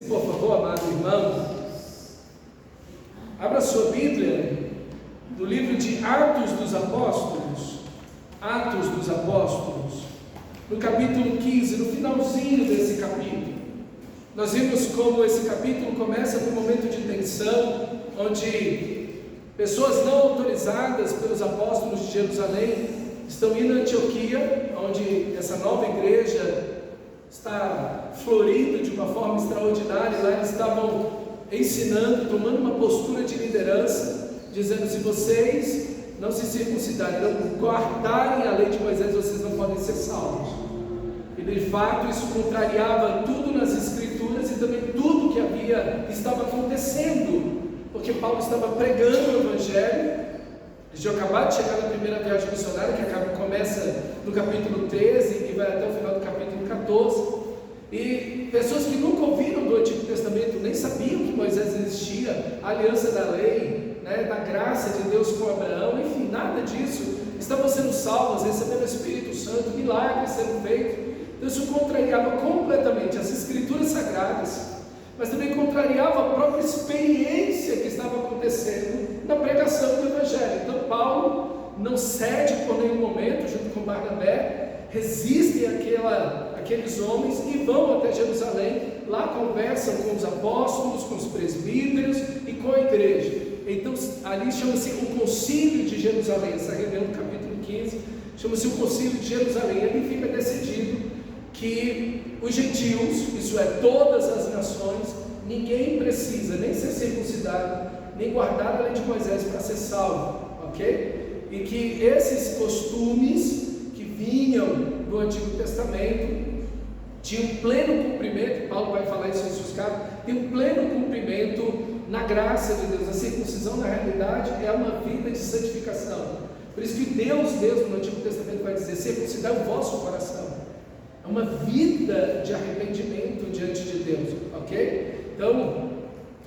Por favor, amado irmão, abra sua Bíblia no livro de Atos dos Apóstolos, no capítulo 15, no finalzinho desse capítulo. Nós vimos como esse capítulo começa com um momento de tensão, onde pessoas não autorizadas pelos apóstolos de Jerusalém estão indo a Antioquia, onde essa nova igreja está florindo de uma forma extraordinária. Lá eles estavam ensinando, tomando uma postura de liderança, dizendo: se vocês não se circuncidarem, não guardarem a lei de Moisés, vocês não podem ser salvos. E de fato isso contrariava tudo nas escrituras e também tudo que estava acontecendo, porque Paulo estava pregando o evangelho. Eles tinham acabado de chegar na primeira viagem missionária, que começa no capítulo 13 e vai até o final do capítulo 14. E pessoas que nunca ouviram do Antigo Testamento, nem sabiam que Moisés existia, a aliança da lei, da graça de Deus com Abraão, enfim, nada disso, estavam sendo salvos, recebendo o Espírito Santo, milagres sendo feitos. Então isso contrariava completamente as escrituras sagradas, mas também contrariava a própria experiência que estava acontecendo na pregação do Evangelho. Então Paulo não cede por nenhum momento, junto com Barnabé, resistem aqueles homens e vão até Jerusalém. Lá conversam com os apóstolos, com os presbíteros e com a igreja. Então ali chama-se o Concílio de Jerusalém. Essa reunião do capítulo 15 chama-se o Concílio de Jerusalém. Ali fica decidido que os gentios, isso é, todas as nações, ninguém precisa nem ser circuncidado, nem guardar a lei de Moisés para ser salvo, ok? E que esses costumes que vinham do Antigo Testamento tinham pleno cumprimento. Paulo vai falar isso em seus cartas, tem um pleno cumprimento na graça de Deus. A circuncisão, na realidade, é uma vida de santificação. Por isso que Deus mesmo no Antigo Testamento vai dizer: circuncidar o vosso coração. É uma vida de arrependimento diante de Deus, ok? Então,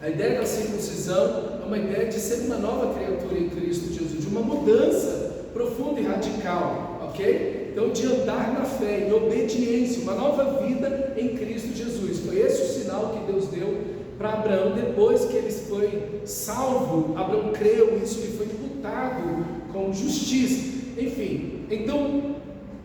a ideia da circuncisão é uma ideia de ser uma nova criatura em Cristo Jesus, de uma mudança profunda e radical, ok? Então, de andar na fé, em obediência, uma nova vida em Cristo Jesus. Foi esse o sinal que Deus deu para Abraão depois que ele foi salvo. Abraão creu, isso lhe foi imputado com justiça. Enfim, então,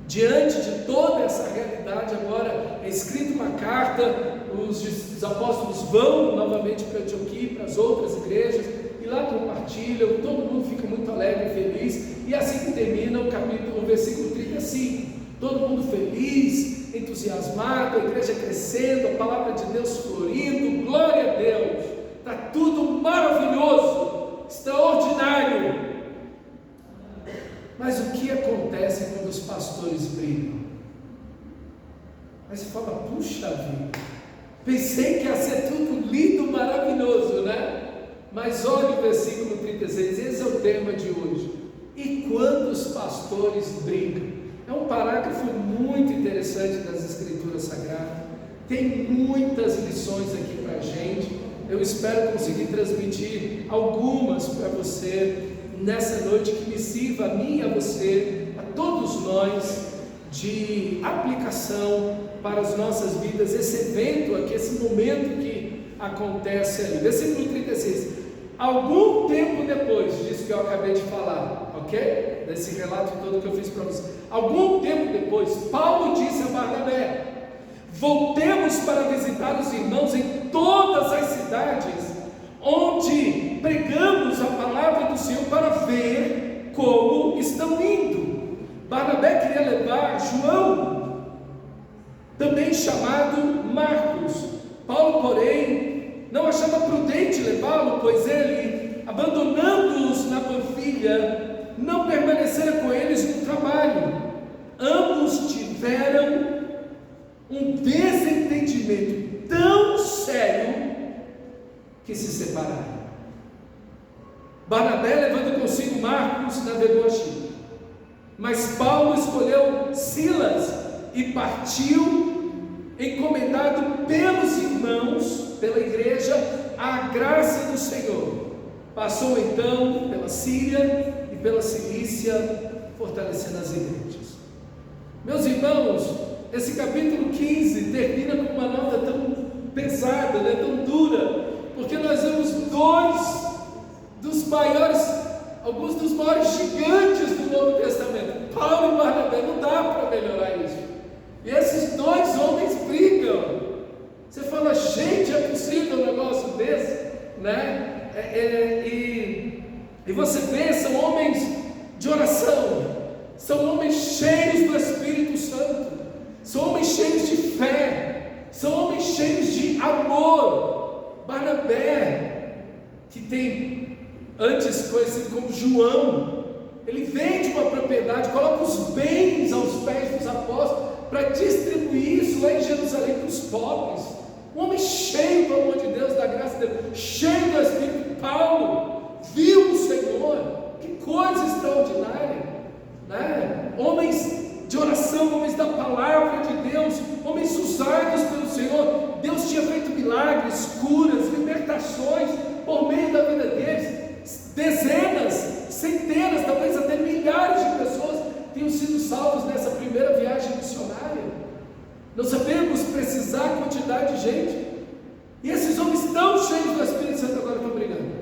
diante de toda essa realidade, agora é escrita uma carta, os apóstolos vão novamente para Antioquia, para as outras igrejas, e lá compartilham, todo mundo fica muito alegre e feliz, e assim que termina o versículo 35, todo mundo feliz, entusiasmado, a igreja crescendo, a palavra de Deus florindo, glória a Deus, está tudo maravilhoso, extraordinário. Mas o que acontece quando os pastores brigam? Aí você fala: puxa vida, pensei que ia ser tudo lindo, maravilhoso, né? Mas olha o versículo 36, esse é o tema de hoje. E quando os pastores brigam? É um parágrafo muito interessante das Escrituras Sagradas, tem muitas lições aqui para a gente. Eu espero conseguir transmitir algumas para você nessa noite, que me sirva a mim e a você, a todos nós, de aplicação para as nossas vidas, esse evento aqui, esse momento que acontece ali. Versículo 36, algum tempo depois disso que eu acabei de falar, ok? Desse relato todo que eu fiz para você, algum tempo depois, Paulo disse a Barnabé: voltemos para visitar os irmãos em todas as cidades onde pregamos a palavra do Senhor, para ver como estão indo. Barnabé queria levar João, também chamado Marcos. Paulo, porém, não achava prudente levá-lo, pois ele, abandonando-os na Panfilha, não permanecera com eles no trabalho. Ambos tiveram um desentendimento tão sério que se separaram. Barnabé, levando consigo Marcos, navegou a Chipre, mas Paulo escolheu Silas e partiu, encomendado pelos irmãos, pela igreja, à graça do Senhor. Passou então pela Síria e pela Cilícia, fortalecendo as igrejas. Meus irmãos, esse capítulo 15 termina com uma nota tão pesada, tão alguns dos maiores gigantes do Novo Testamento, Paulo e Barnabé. Não dá para melhorar isso. E esses dois homens brigam. Você fala, gente, é possível um negócio desse? Né? E você vê, são homens de oração, são homens cheios do Espírito Santo, são homens cheios de fé, são homens cheios de amor. Barnabé, que tem antes conhecido como João, ele vende uma propriedade, coloca os bens aos pés dos apóstolos para distribuir isso lá em Jerusalém para os pobres. Um homem cheio do amor de Deus, da graça de Deus, cheio do Espírito. Paulo viu o Senhor, que coisa extraordinária, né? Homens de oração, homens da palavra de Deus, homens usados pelo Senhor. Deus tinha feito milagres, curas, libertações por meio da vida deles. Dezenas, centenas, talvez até milhares de pessoas tenham sido salvos nessa primeira viagem missionária. Não sabemos precisar a quantidade de gente. E esses homens tão cheios do Espírito Santo agora estão brigando.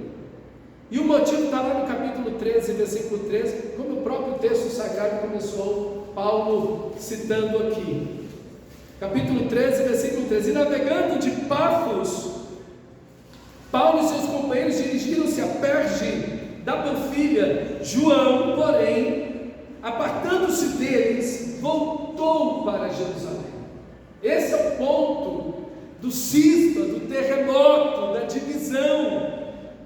E o motivo está lá no capítulo 13, versículo 13, como o próprio texto sagrado começou, Paulo citando aqui. Capítulo 13, versículo 13. E navegando de Pafos, Paulo e seus companheiros dirigiram-se a Perge da Panfilha. João, porém, apartando-se deles, voltou para Jerusalém. Esse é o ponto do cisma, do terremoto, da divisão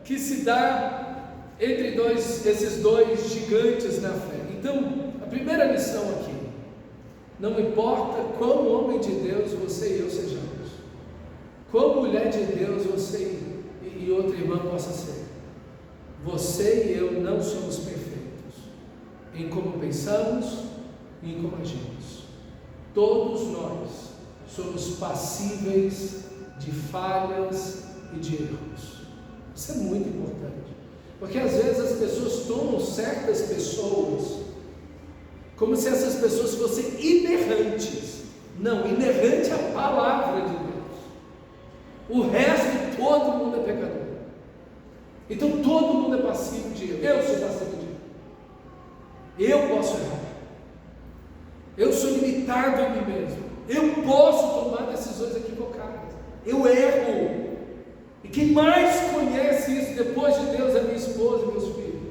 que se dá entre esses dois gigantes na fé. Então, a primeira lição aqui: não importa quão homem de Deus você e eu sejamos, quão mulher de Deus você e outra irmã possa ser, você e eu não somos perfeitos em como pensamos e em como agimos. Todos nós somos passíveis de falhas e de erros. Isso é muito importante, porque às vezes as pessoas tomam certas pessoas como se essas pessoas fossem inerrantes. Não, inerrante é a palavra de Deus. O resto, todo mundo é pecador. Então todo mundo é passível de erro. Eu sou passível de erro. Eu posso errar. Eu sou limitado em mim mesmo. Eu posso tomar decisões equivocadas. Eu erro. E quem mais conhece isso depois de Deus é minha esposa e meus filhos,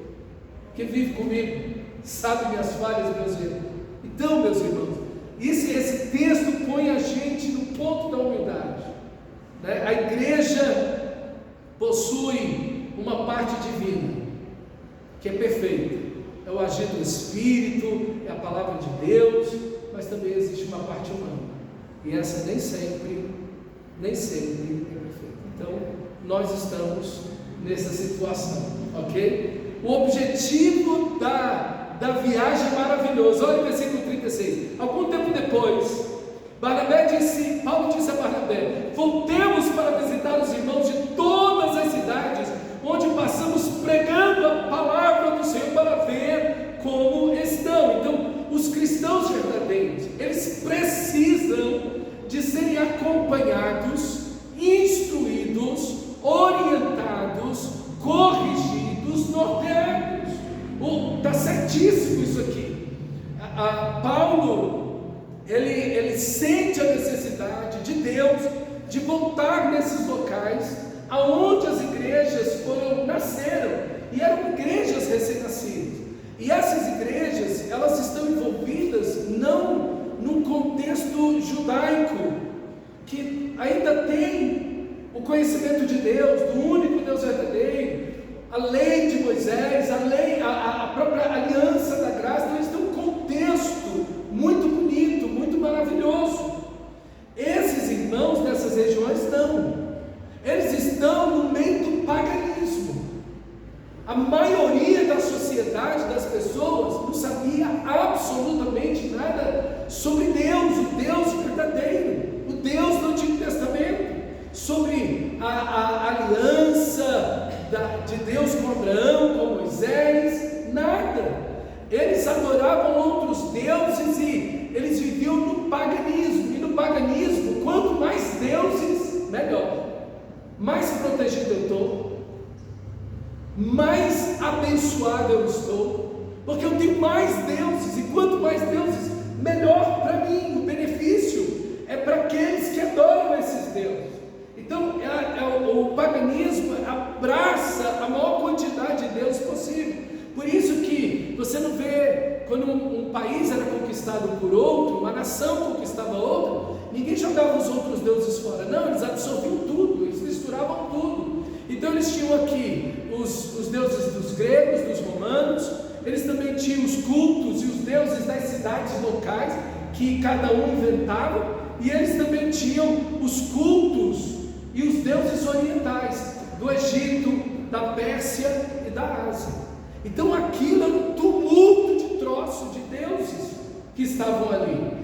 que vive comigo, sabe minhas falhas, meus erros. Então, meus irmãos, esse texto põe a gente no ponto da humildade, né? A igreja possui uma parte divina, que é perfeita, é o agir do Espírito, é a palavra de Deus, mas também existe uma parte humana, e essa nem sempre é perfeita. Então, nós estamos nessa situação, ok? O objetivo da viagem é maravilhoso. Olha o versículo 36. Algum tempo depois, Paulo disse a Barnabé: voltemos para visitar os irmãos de todas as cidades onde passamos pregando a palavra do Senhor, para ver como estão. Então, os cristãos verdadeiros, eles precisam de serem acompanhados, instruídos, orientados, corrigidos, norteados. Está certíssimo isso aqui. Paulo, ele sente a necessidade de Deus de voltar nesses locais aonde as igrejas nasceram, e eram igrejas recém-nascidas. E essas igrejas, elas estão envolvidas não num contexto judaico, que ainda tem o conhecimento de Deus, do único Deus verdadeiro, a lei de Moisés, a própria aliança da graça. Então eles têm um contexto muito bonito, muito maravilhoso. Esses irmãos dessas regiões não, eles estão no meio do paganismo. A maioria da sociedade, das pessoas, não sabia absolutamente nada sobre Deus, o Deus verdadeiro, o Deus do Antigo Testamento, sobre a aliança de Deus com Abraão, com Moisés, nada. Eles adoravam outros deuses e eles viviam no paganismo. E no paganismo, quanto mais deuses, melhor. Mais protegido eu estou, mais abençoado eu estou, porque eu tenho mais deuses, e quanto mais deuses, melhor para mim. O benefício é para aqueles que adoram esses deuses. Então, o paganismo abraça a maior quantidade de deuses possível. Por isso que você não vê, quando um país era conquistado por outro, uma nação conquistava outra, ninguém jogava os outros deuses fora. Não, eles absorviam tudo, eles misturavam tudo. Então eles tinham aqui os deuses dos gregos, dos romanos, eles também tinham os cultos e os deuses das cidades locais, que cada um inventava, e eles também tinham os cultos e os deuses orientais, do Egito, da Pérsia e da Ásia. Então aquilo era um tumulto de troços de deuses que estavam ali.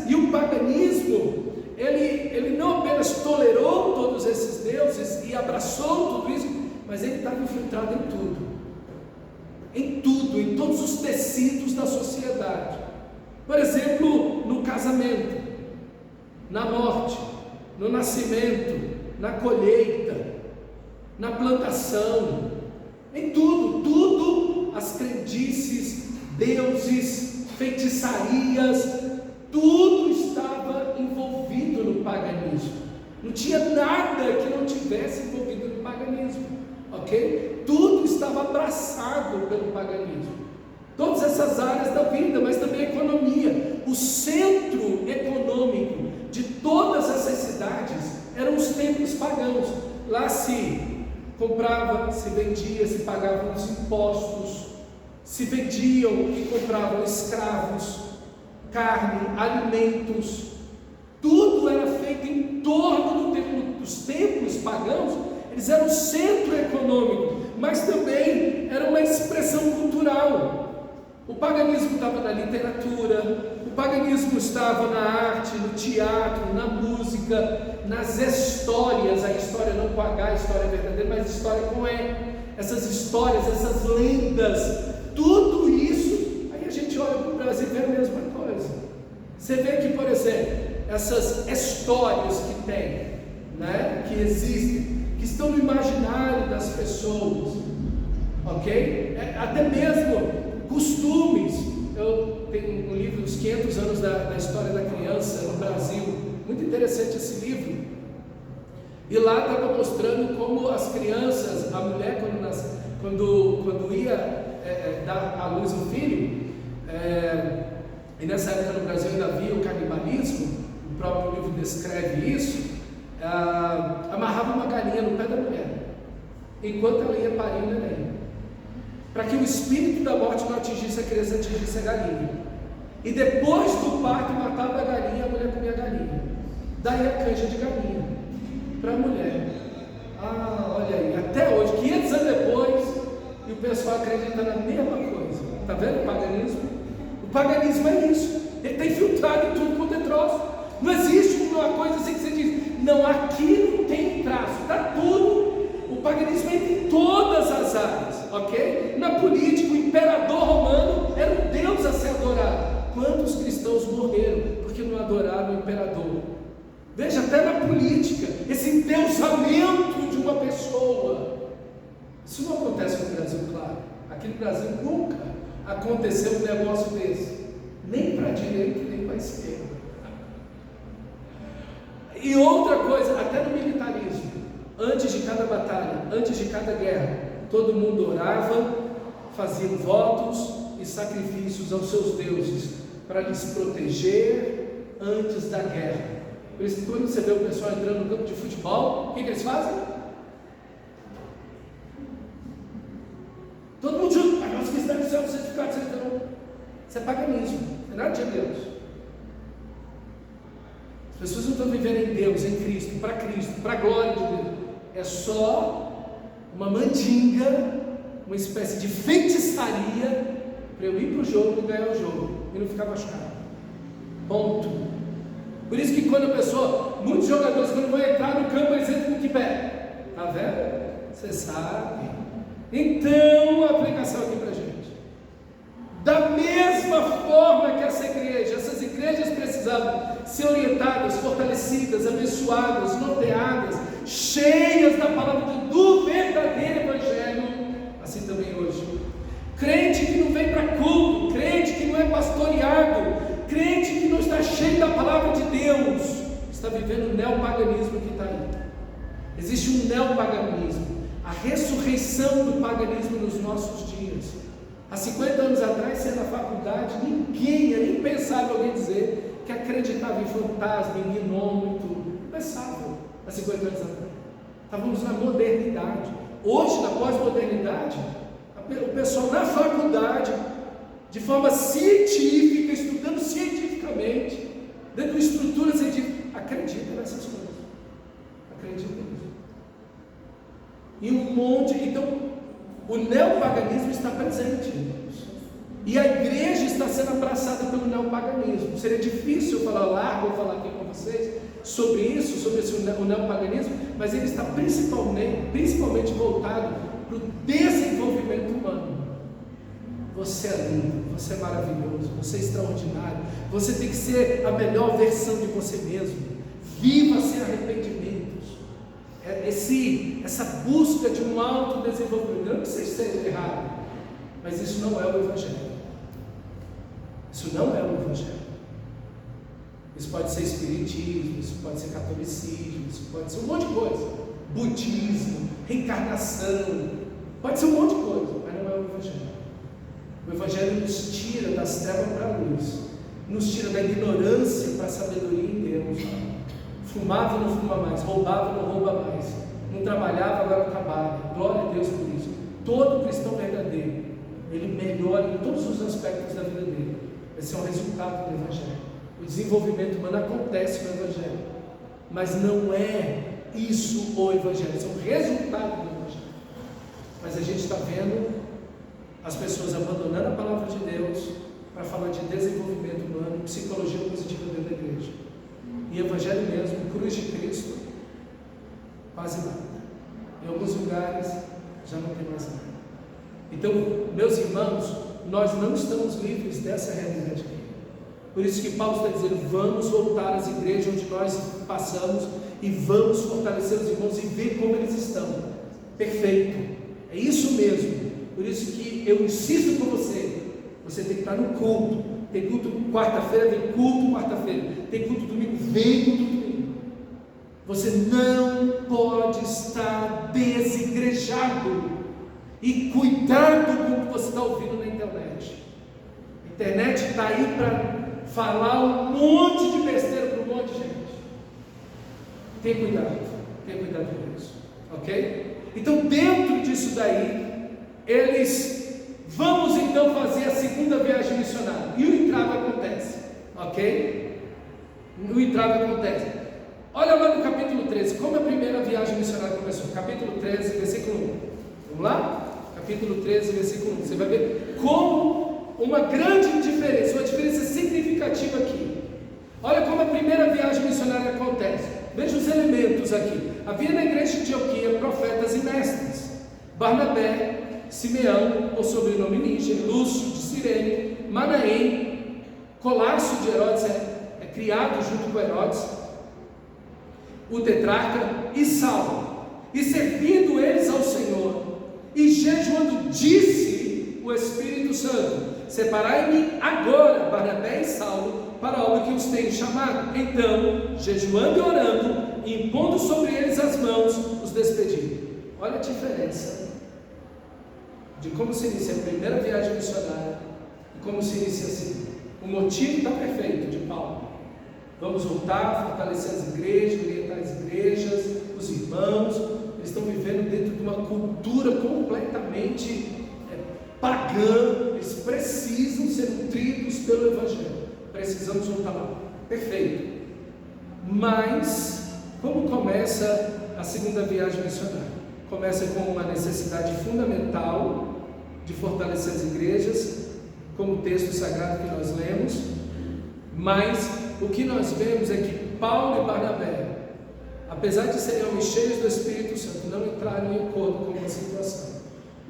E o paganismo, ele não apenas tolerou todos esses deuses e abraçou tudo isso, mas ele estava infiltrado em tudo, em todos os tecidos da sociedade. Por exemplo, no casamento, na morte, no nascimento, na colheita, na plantação, em tudo, as crendices, deuses, feitiçarias, tudo estava envolvido no paganismo. Não tinha nada que não tivesse envolvido no paganismo, ok? Tudo estava abraçado pelo paganismo. Todas essas áreas da vida, mas também a economia. O centro econômico de todas essas cidades eram os templos pagãos. Lá se comprava, se vendia, se pagavam os impostos, se vendiam e compravam escravos, carne, alimentos, tudo era feito em torno do templo. Os templos pagãos, eles eram o centro econômico, mas também era uma expressão cultural. O paganismo estava na literatura, o paganismo estava na arte, no teatro, na música, nas histórias, a história não com H, a história verdadeira, mas a história com E, essas histórias, essas lendas, tudo isso. Aí a gente olha para o Brasil e vê a mesma coisa. Você vê que, por exemplo, essas histórias que tem, né, que existem, que estão no imaginário das pessoas, ok? Até mesmo costumes. Eu tenho um livro dos 500 anos da história da criança no Brasil, muito interessante esse livro, e lá estava mostrando como as crianças, a mulher quando ia dar à luz um filho, e nessa época no Brasil ainda havia o canibalismo, o próprio livro descreve isso, amarrava uma galinha no pé da mulher, enquanto ela ia parir o neném, para que o espírito da morte não atingisse a criança, atingisse a galinha. E depois do parto matava a galinha, a mulher comia a galinha. Daí a canja de galinha para a mulher. Olha aí, até hoje, 500 anos depois, e o pessoal acredita na mesma coisa. Está vendo o paganismo? O paganismo é isso. Ele está infiltrado em tudo quanto é troço. Não existe uma coisa assim que você diz, não, aqui não tem traço, está tudo. O paganismo entra em todas as áreas, ok? Na política, o imperador romano era um deus a ser adorado. Quantos cristãos morreram porque não adoraram o imperador? Veja, até na política, esse endeusamento de uma pessoa. Isso não acontece no Brasil, claro. Aqui no Brasil nunca aconteceu um negócio desse, nem para a direita, nem para a esquerda. E outra coisa, até no militarismo, antes de cada batalha, antes de cada guerra, todo mundo orava, faziam votos e sacrifícios aos seus deuses para lhes proteger antes da guerra. Por isso que quando você vê o pessoal entrando no campo de futebol, o que eles fazem? Todo mundo junto, a nossa cristã do céu, certificado, certificado. Isso é paganismo, não é nada de Deus. As pessoas não estão vivendo em Deus, em Cristo, para a glória de Deus. É só uma mandinga, uma espécie de feitiçaria para eu ir para o jogo e ganhar o jogo e não ficar machucado. Ponto. Por isso que quando a pessoa, muitos jogadores, quando vão entrar no campo, eles entram com que pé? Está vendo? Você sabe. Então, a aplicação aqui para a gente. Da mesma forma que essas igrejas precisavam ser orientadas, fortalecidas, abençoadas, norteadas, cheias da palavra do verdadeiro Evangelho, Existe um neopaganismo, a ressurreição do paganismo nos nossos dias. Há 50 anos atrás, você na faculdade, ninguém ia nem pensar em alguém dizer que acreditava em fantasma, em gnomo e tudo. Não pensava há 50 anos atrás. Estávamos na modernidade. Hoje, na pós-modernidade, o pessoal na faculdade, de forma científica, estudando cientificamente, dentro de estruturas científicas, acredita nessas coisas. Acredita nisso. E um monte. Então, o neopaganismo está presente. E a igreja está sendo abraçada pelo neopaganismo. Seria difícil eu falar largo, ou falar aqui com vocês sobre isso, sobre o neopaganismo, mas ele está principalmente voltado para o desenvolvimento humano. Você é lindo, você é maravilhoso, você é extraordinário, você tem que ser a melhor versão de você mesmo. Viva sem arrependimentos. Essa busca de um autodesenvolvimento, não que isso seja errado, mas isso não é o Evangelho. Isso não é o Evangelho. Isso pode ser espiritismo, isso pode ser catolicismo, isso pode ser um monte de coisa. Budismo, reencarnação, pode ser um monte de coisa, mas não é o Evangelho. O Evangelho nos tira das trevas para a luz, nos tira da ignorância para a sabedoria em Deus. Fumava e não fuma mais, roubava e não rouba mais, não trabalhava, agora trabalha. Glória a Deus por isso. Todo cristão verdadeiro, ele melhora em todos os aspectos da vida dele. Esse é um resultado do Evangelho. O desenvolvimento humano acontece no Evangelho, mas não é isso o Evangelho, isso é um resultado do Evangelho. Mas a gente está vendo as pessoas abandonando a palavra de Deus para falar de desenvolvimento humano, psicologia positiva dentro da igreja. E Evangelho mesmo, cruz de Cristo, quase nada. Em alguns lugares já não tem mais nada. Então, meus irmãos, nós não estamos livres dessa realidade aqui. Por isso que Paulo está dizendo, vamos voltar às igrejas onde nós passamos e vamos fortalecer os irmãos e ver como eles estão. Perfeito, é isso mesmo. Por isso que eu insisto com você, você tem que estar no culto. Tem culto quarta-feira, vem culto quarta-feira. Tem culto domingo, vem culto domingo. Você não pode estar desigrejado. E cuidado com o que você está ouvindo na internet. A internet está aí para falar um monte de besteira para um monte de gente. Tenha cuidado com isso, ok? Então, dentro disso daí, vamos então fazer a segunda viagem missionária. E o entrave acontece, ok? O entrave acontece. Olha lá no capítulo 13, como a primeira viagem missionária começou. Capítulo 13, versículo 1. Vamos lá? Capítulo 13, versículo 1. Você vai ver como uma grande diferença, uma diferença significativa aqui. Olha como a primeira viagem missionária acontece. Veja os elementos aqui. Havia na igreja de Antioquia profetas e mestres. Barnabé, Simeão, o sobrenome Níger, Lúcio de Cirene, Manaém, Colácio de Herodes, criado junto com Herodes, o tetrarca, e Saulo. E servindo eles ao Senhor, e jejuando, disse o Espírito Santo: separai-me agora, Barnabé e Saulo, para a obra que os tenho chamado. Então, jejuando e orando, e impondo sobre eles as mãos, os despedi. Olha a diferença de como se inicia a primeira viagem missionária e como se inicia assim. O motivo está perfeito de Paulo. Vamos voltar, fortalecer as igrejas, orientar as igrejas, os irmãos. Eles estão vivendo dentro de uma cultura completamente pagã. Eles precisam ser nutridos pelo Evangelho. Precisamos voltar lá. Perfeito. Mas, como começa a segunda viagem missionária? Começa com uma necessidade fundamental de fortalecer as igrejas, como o texto sagrado que nós lemos. Mas o que nós vemos é que Paulo e Barnabé, apesar de serem homens cheios do Espírito Santo, não entraram em acordo com uma situação.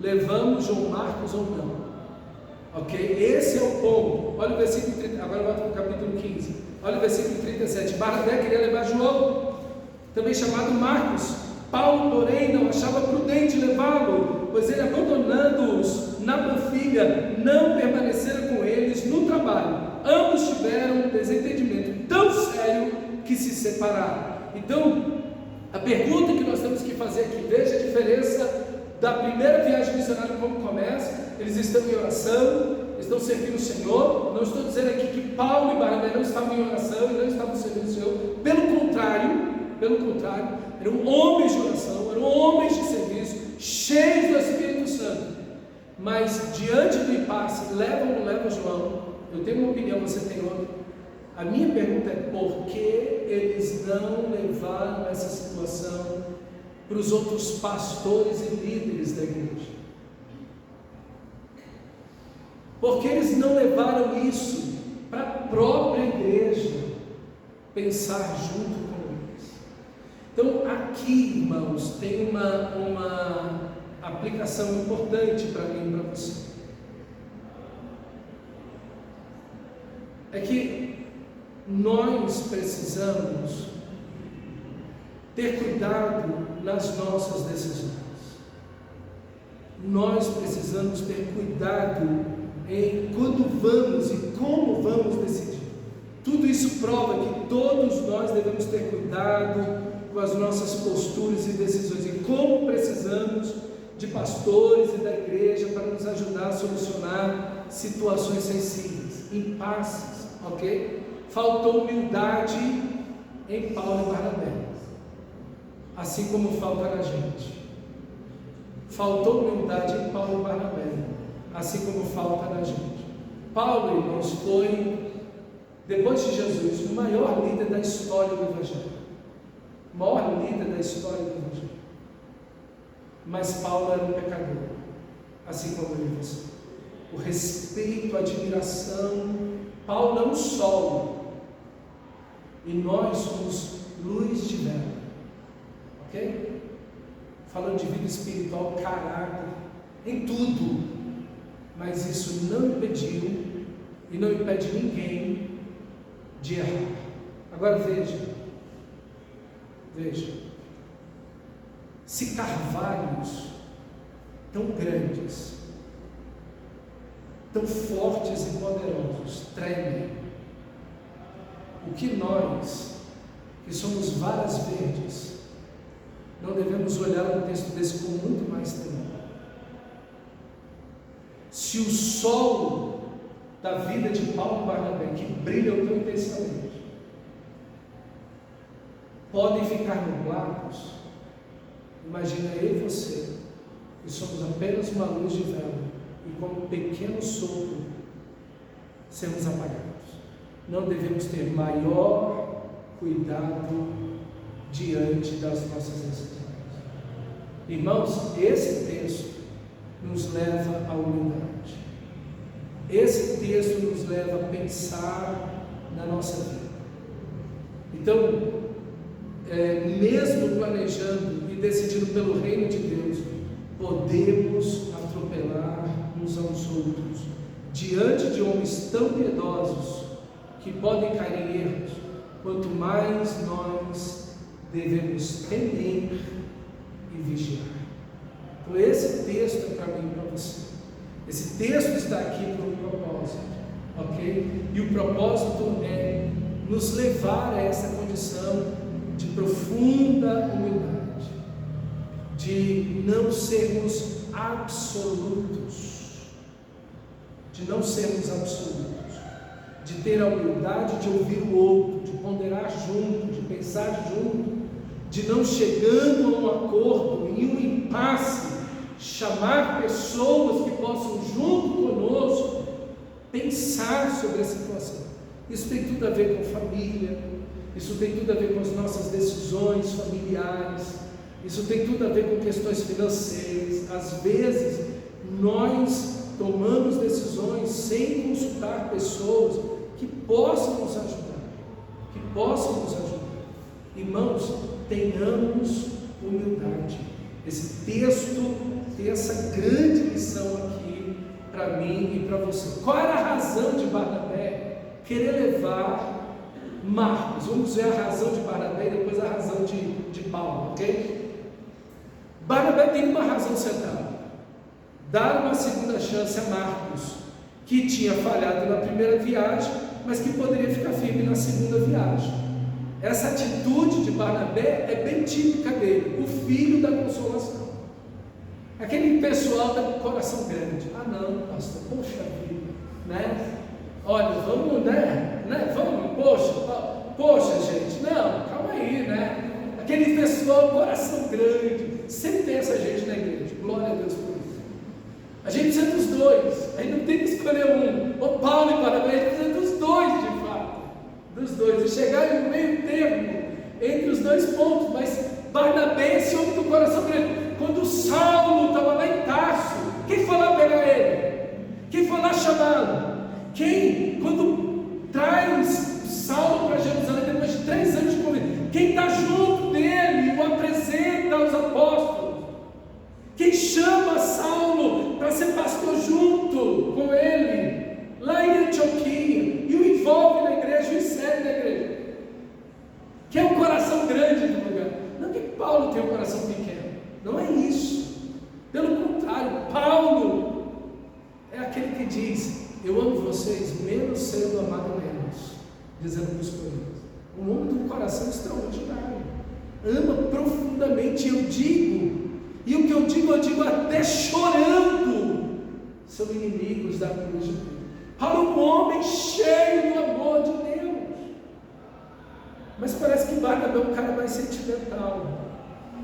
Levamos João Marcos ou não? Ok? Esse é o ponto. Olha o versículo 30, agora volta para o capítulo 15. Olha o versículo 37. Barnabé queria levar João, também chamado Marcos. Paulo, porém, não achava prudente levá-lo, pois ele, abandonando-os na Panfilha, não permaneceram com eles no trabalho. Ambos tiveram um desentendimento tão sério que se separaram. Então, a pergunta que nós temos que fazer aqui. Veja a diferença da primeira viagem missionária, como começa. Eles estão em oração, estão servindo o Senhor. Não estou dizendo aqui que Paulo e Barnabé não estavam em oração e não estavam servindo o Senhor. Pelo contrário, eram homens de oração, eram homens de serviço, cheios do Espírito Santo. Mas diante do impasse, leva ou não leva João? Eu tenho uma opinião, você tem outra. A minha pergunta é: por que eles não levaram essa situação para os outros pastores e líderes da igreja? Por que eles não levaram isso para a própria igreja pensar junto com eles? Então aqui, irmãos, tem uma aplicação importante para mim e para você. É que nós precisamos ter cuidado nas nossas decisões. Nós precisamos ter cuidado em quando vamos e como vamos decidir. Tudo isso prova que todos nós devemos ter cuidado com as nossas posturas e decisões, e como precisamos de pastores e da igreja para nos ajudar a solucionar situações sensíveis, impasses, ok? Faltou humildade em Paulo e Barnabé, assim como falta na gente. Faltou humildade em Paulo e Barnabé, assim como falta na gente. Paulo, irmãos, foi, depois de Jesus, o maior líder da história do Evangelho. O maior líder da história do Evangelho. Mas Paulo era um pecador, assim como eu e você. O respeito, a admiração. Paulo é um sol, e nós somos luz de vela, ok? Falando de vida espiritual, caráter, em tudo. Mas isso não impediu e não impede ninguém de errar. Agora veja, se carvalhos tão grandes, tão fortes e poderosos tremem, o que nós, que somos varas verdes, não devemos olhar um texto desse com muito mais temor? Se o sol da vida de Paulo e Barnabé, que brilham tão intensamente, podem ficar nublados, imagina eu e você, que somos apenas uma luz de vela, e com um pequeno sopro sermos apagados. Não devemos ter maior cuidado diante das nossas decisões. Irmãos, esse texto nos leva à humildade. Esse texto nos leva a pensar na nossa vida. Então, mesmo planejando e decidindo pelo reino de Deus, podemos atropelar uns aos outros diante de homens tão piedosos que podem cair em erros. Quanto mais nós devemos temer e vigiar. Então esse texto é para mim e para você. Esse texto está aqui por um propósito, ok? E o propósito é nos levar a essa condição de profunda humildade, de não sermos absolutos, de ter a humildade de ouvir o outro, de ponderar junto, de pensar junto, de não chegando a um acordo, em um impasse, chamar pessoas que possam junto conosco pensar sobre a situação. Isso tem tudo a ver com família, isso tem tudo a ver com as nossas decisões familiares, isso tem tudo a ver com questões financeiras. Às vezes nós tomamos decisões sem consultar pessoas que possam nos ajudar, Irmãos, tenhamos humildade. Esse texto tem essa grande lição aqui para mim e para você. Qual era a razão de Barnabé querer levar Marcos? Vamos ver a razão de Barnabé e depois a razão de Paulo, ok? Barnabé tem uma razão central: dar uma segunda chance a Marcos, que tinha falhado na primeira viagem, mas que poderia ficar firme na segunda viagem. Essa atitude de Barnabé é bem típica dele, o filho da consolação. Aquele pessoal tá com o coração grande. Ah não, pastor, poxa vida, né? Olha, vamos, né? Vamos, poxa gente, não, calma aí, né? Aquele pessoal, coração grande, sempre tem essa gente na igreja, glória a Deus por isso. A gente precisa dos dois, aí não tem que escolher um, ou Paulo e Barnabé, a gente precisa dos dois de fato, dos dois, e chegar em um meio termo, entre os dois pontos, mas Barnabé, esse homem do coração grande. Quando Saulo estava lá em Tarso, quem foi lá pegar ele? Quem foi lá chamá-lo? Quando traz Saulo para Jerusalém, depois de 3 anos de convívio, quem está junto dele, o apresenta aos apóstolos, quem chama Saulo para ser pastor junto com ele, lá em Antioquia, e o envolve na igreja, o insere na igreja, que é o coração grande do lugar. Não que Paulo tenha um coração pequeno, não é isso, pelo contrário, Paulo é aquele que diz: eu amo vocês menos sendo amado menos, dizendo para os Coríntios, um homem de um coração extraordinário, ama profundamente. Eu digo, e o que eu digo até chorando, são inimigos da cruz de Deus. Paulo é um homem cheio do amor de Deus, mas parece que Barnabé é um cara mais sentimental,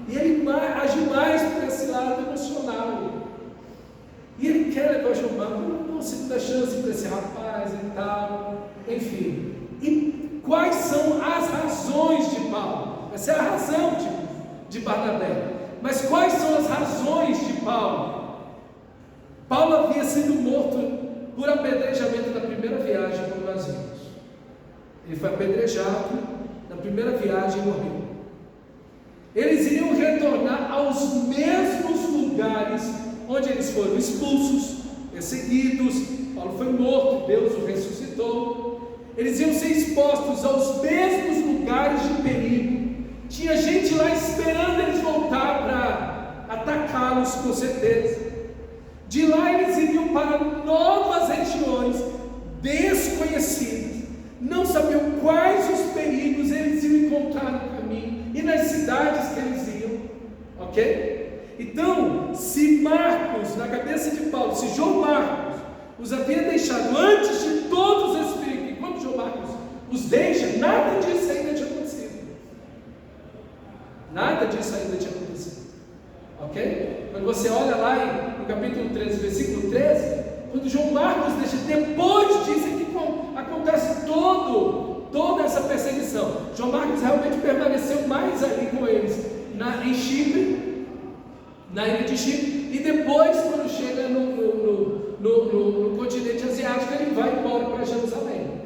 e ele age mais por esse lado emocional, e ele quer levar o João Marcos. Eu não consigo dar chance para esse rapaz e tal, enfim. E quais são as razões de Paulo? Essa é a razão de Barnabé, mas quais são as razões de Paulo? Paulo havia sido morto por apedrejamento na primeira viagem, como nós vimos. Ele foi apedrejado na primeira viagem e morreu. Eles iriam retornar aos mesmos lugares onde eles foram expulsos, perseguidos. Paulo foi morto, Deus o ressuscitou. Eles iam ser expostos aos mesmos lugares de perigo. Tinha gente lá esperando eles voltar para atacá-los, com certeza. De lá eles iriam para novas regiões desconhecidas, não sabiam quais os perigos eles iam encontrar no caminho e nas cidades que eles iam, ok? Então, se Marcos, na cabeça de Paulo, se João Marcos os havia deixado antes de todos esses perigos, e quando João Marcos os deixa, nada disso ainda tinha acontecido. Nada disso ainda tinha acontecido, ok? Quando você olha lá no capítulo 13, versículo 13, quando João Marcos deixa, depois disso é que acontece toda essa perseguição. João Marcos realmente permaneceu mais ali com eles, em Chipre, na ilha de Chipre, e depois, quando chega no continente asiático, ele vai embora para Jerusalém.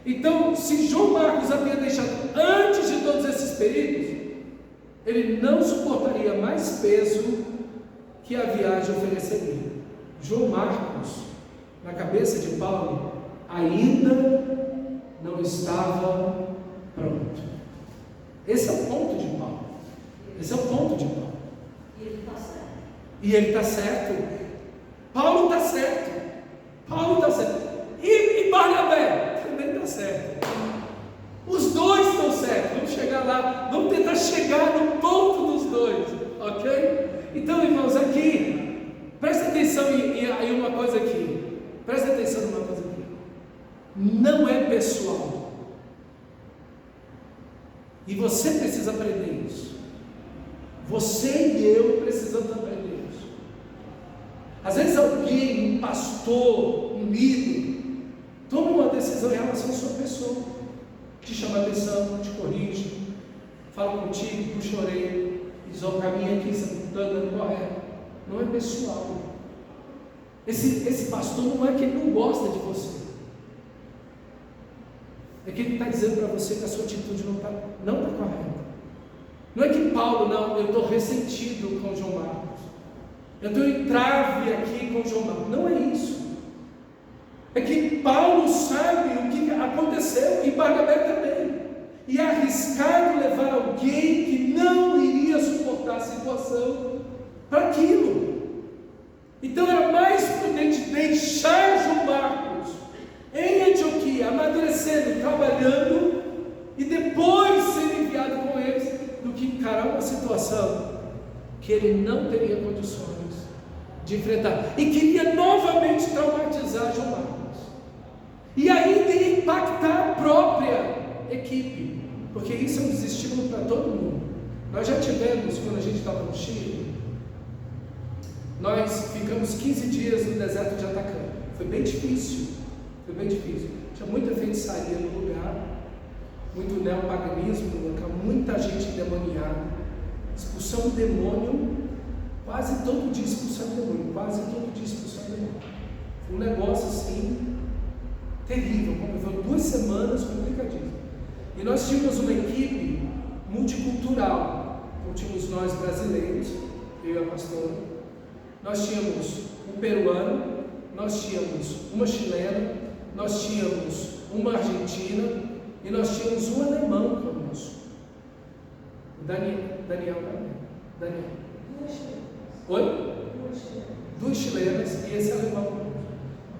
Então, se João Marcos havia deixado antes de todos esses perigos, ele não suportaria mais peso que a viagem ofereceria. João Marcos, na cabeça de Paulo, ainda não estava pronto. Esse é o ponto de Paulo. Esse é o ponto de Paulo. E ele está certo. Paulo está certo. Paulo está certo. E Barnabé também está certo. Os dois estão certos. Vamos chegar lá. Vamos tentar chegar no ponto dos dois. Ok? Então, irmãos, aqui, presta atenção em uma coisa aqui. Presta atenção em uma coisa aqui. Não é pessoal. E você precisa aprender isso. Você e eu precisamos aprender isso. Às vezes alguém, um pastor, um líder, toma uma decisão em relação à sua pessoa, te chama a atenção, te corrige, fala contigo, puxa a orelha, diz: ó, caminho aqui, você está andando correto. Não é pessoal. Esse pastor não é que ele não gosta de você, é que ele está dizendo para você que a sua atitude não está correta. Não é que Paulo, não, eu estou ressentido com João Marcos, eu estou em trave aqui com João Marcos. Não é isso. É que Paulo sabe o que aconteceu, e Barnabé também, e é arriscado levar alguém que não iria suportar a situação para aquilo. Então era mais prudente deixar João Marcos em Antioquia, amadurecendo, trabalhando, e depois situação que ele não teria condições de enfrentar, e queria novamente traumatizar João Marcos, e ainda ia impactar a própria equipe, porque isso é um desestímulo para todo mundo. Nós já tivemos, quando a gente estava no Chile, nós ficamos 15 dias no deserto de Atacama. Foi bem difícil, tinha muita feitiçaria no lugar, muito neopaganismo no local, muita gente endemoniada, expulsão de demônio, quase todo dia expulsão de demônio, Foi um negócio assim, terrível, foram 2 semanas complicadíssimas. E nós tínhamos uma equipe multicultural, então tínhamos nós brasileiros, eu e a pastora, nós tínhamos um peruano, nós tínhamos uma chilena, nós tínhamos uma argentina e nós tínhamos um alemão conosco. Daniel. Oi? 2 chilenas e esse alemão.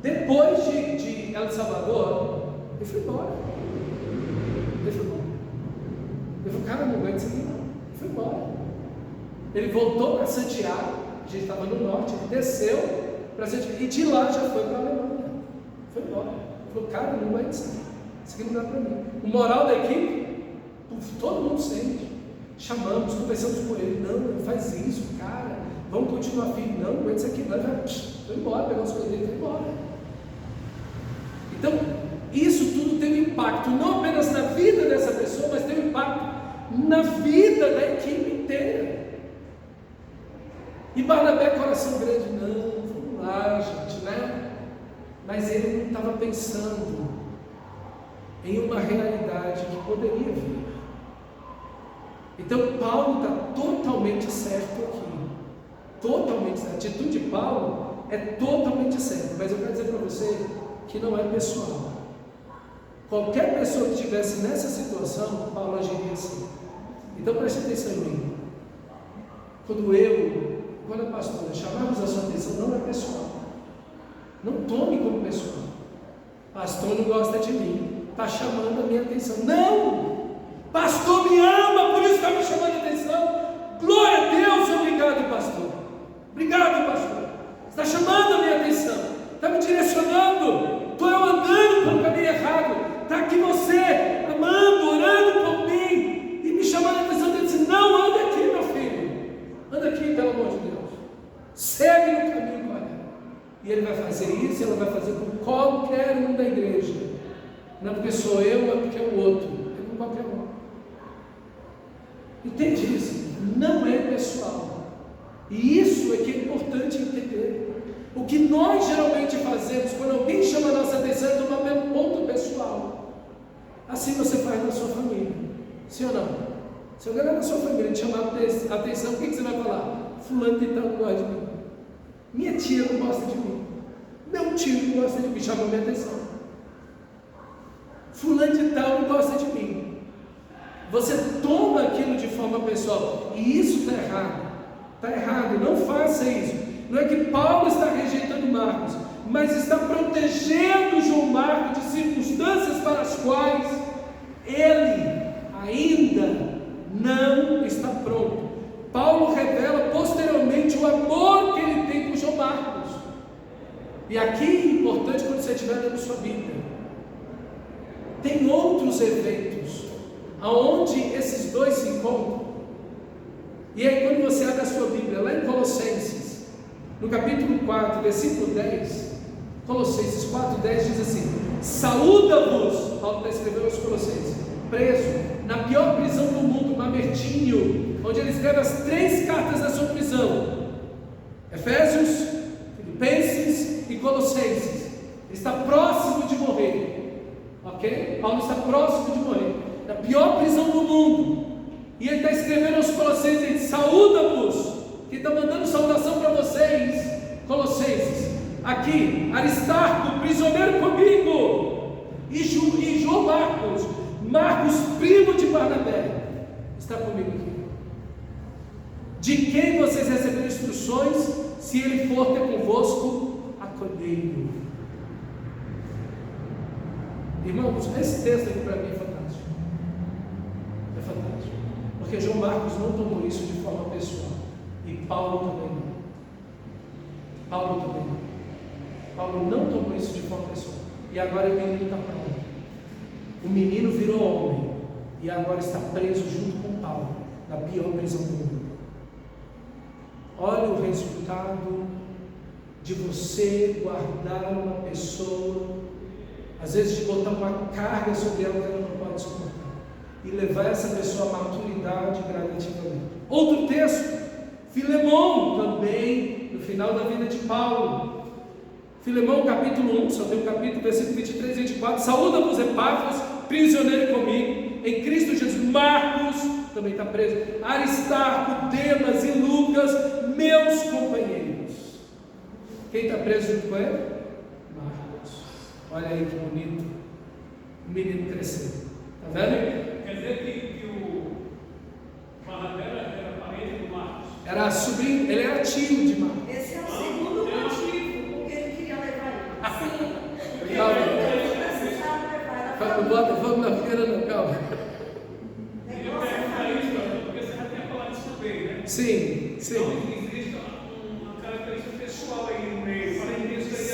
Depois de El Salvador, ele foi embora. Ele falou, cara, não aguento isso aqui não. Ele foi embora. Ele voltou para Santiago, a gente estava no norte, ele desceu para Santiago e de lá já foi para a Alemanha. Foi embora. Ele falou, cara, não aguento isso aqui. Isso aqui não dá para mim. O moral da equipe, todo mundo sente. Chamamos, conversamos com ele, não faz isso, cara, vamos continuar firme, não aguenta isso aqui, não, foi embora, pegou as coisas dele e foi embora. Então, isso tudo tem um impacto, não apenas na vida dessa pessoa, mas tem um impacto na vida da equipe inteira. E Barnabé, coração grande, não, vamos lá, gente, né? Mas ele não estava pensando em uma realidade que poderia vir. Então Paulo está totalmente certo aqui, totalmente certo. A atitude de Paulo é totalmente certa, mas eu quero dizer para você que não é pessoal. Qualquer pessoa que estivesse nessa situação, Paulo agiria assim. Então preste atenção em mim. Quando a pastora chamarmos a sua atenção, não é pessoal. Não tome como pessoal. Pastor não gosta de mim, está chamando a minha atenção. Não! Pastor me ama, por isso está me chamando a atenção. Glória a Deus, obrigado, pastor. Obrigado, pastor. Está chamando a minha atenção, está me direcionando. Estou eu andando pelo caminho errado. Está aqui você, amando, orando por mim e me chamando a atenção. Ele disse: não, anda aqui, meu filho. Anda aqui, pelo amor de Deus. Segue no caminho correto. E ele vai fazer isso, e ela vai fazer com qualquer um da igreja. Não é porque sou eu, é porque é o outro. É com qualquer um. Entende isso? Não é pessoal. E isso é que é importante entender. O que nós geralmente fazemos quando alguém chama a nossa atenção é tomar um ponto pessoal. Assim você faz na sua família. Sim ou não? Se alguém na sua família te chamar a atenção, o que você vai falar? Fulano de tal não gosta de mim. Minha tia não gosta de mim. Meu tio não gosta de mim, chamou minha atenção. Fulano de tal não gosta de mim. Você toma aquilo de forma pessoal, e isso está errado. Está errado, não faça isso. Não é que Paulo está rejeitando Marcos, mas está protegendo João Marcos de circunstâncias para as quais ele ainda não está pronto. Paulo revela posteriormente o amor que ele tem por João Marcos. E aqui é importante, quando você estiver lendo sua Bíblia, tem outros eventos aonde esses dois se encontram. E aí, quando você abre a sua Bíblia, lá em Colossenses, no capítulo 4, versículo 10, Colossenses 4:10 diz assim: saúda-vos, Paulo está escrevendo aos Colossenses, preso na pior prisão do mundo, Mamertinho, onde ele escreve as 3 cartas da sua prisão: Efésios, Filipenses e Colossenses. Ele está próximo de morrer, ok? Paulo está próximo de morrer, da pior prisão do mundo, e ele está escrevendo aos Colossenses, ele diz: saúda-vos, que está mandando saudação para vocês, Colossenses. Aqui, Aristarco, prisioneiro comigo, e João Marcos, primo de Barnabé, está comigo aqui. De quem vocês receberam instruções, se ele for ter convosco, acolhei-o. Irmãos, esse texto aqui para mim é fantástico. É fantástico. Porque João Marcos não tomou isso de forma pessoal. E Paulo também não. Paulo também não. Paulo não tomou isso de forma pessoal. E agora o menino está pronto. O menino virou homem. E agora está preso junto com Paulo, na pior prisão do mundo. Olha o resultado de você guardar uma pessoa, às vezes de botar uma carga sobre ela que ela não pode suportar, e levar essa pessoa à maturidade gradativamente. Outro texto, Filemão, também no final da vida de Paulo. Filemão, capítulo 1, só tem o capítulo, versículo 23 e 24. Saúda-vos, Epáfras, prisioneiro comigo, em Cristo Jesus. Marcos também está preso. Aristarco, Demas e Lucas, meus companheiros. Quem está preso junto com ele? Marcos. Olha aí que bonito. O menino cresceu. Está vendo? Quer dizer que o Barnabé era parente do Marcos. Era sobrinho, ele era tio de Marcos. Esse é o segundo motivo porque ele queria levar ele. Sim. Porque Calma. ele precisava levar ela. Não bota fogo na feira, não, calma. Ele pergunta isso, porque você já tinha falado isso também, né? Sim, sim. Então existe uma característica pessoal aí no meio. Além disso, aí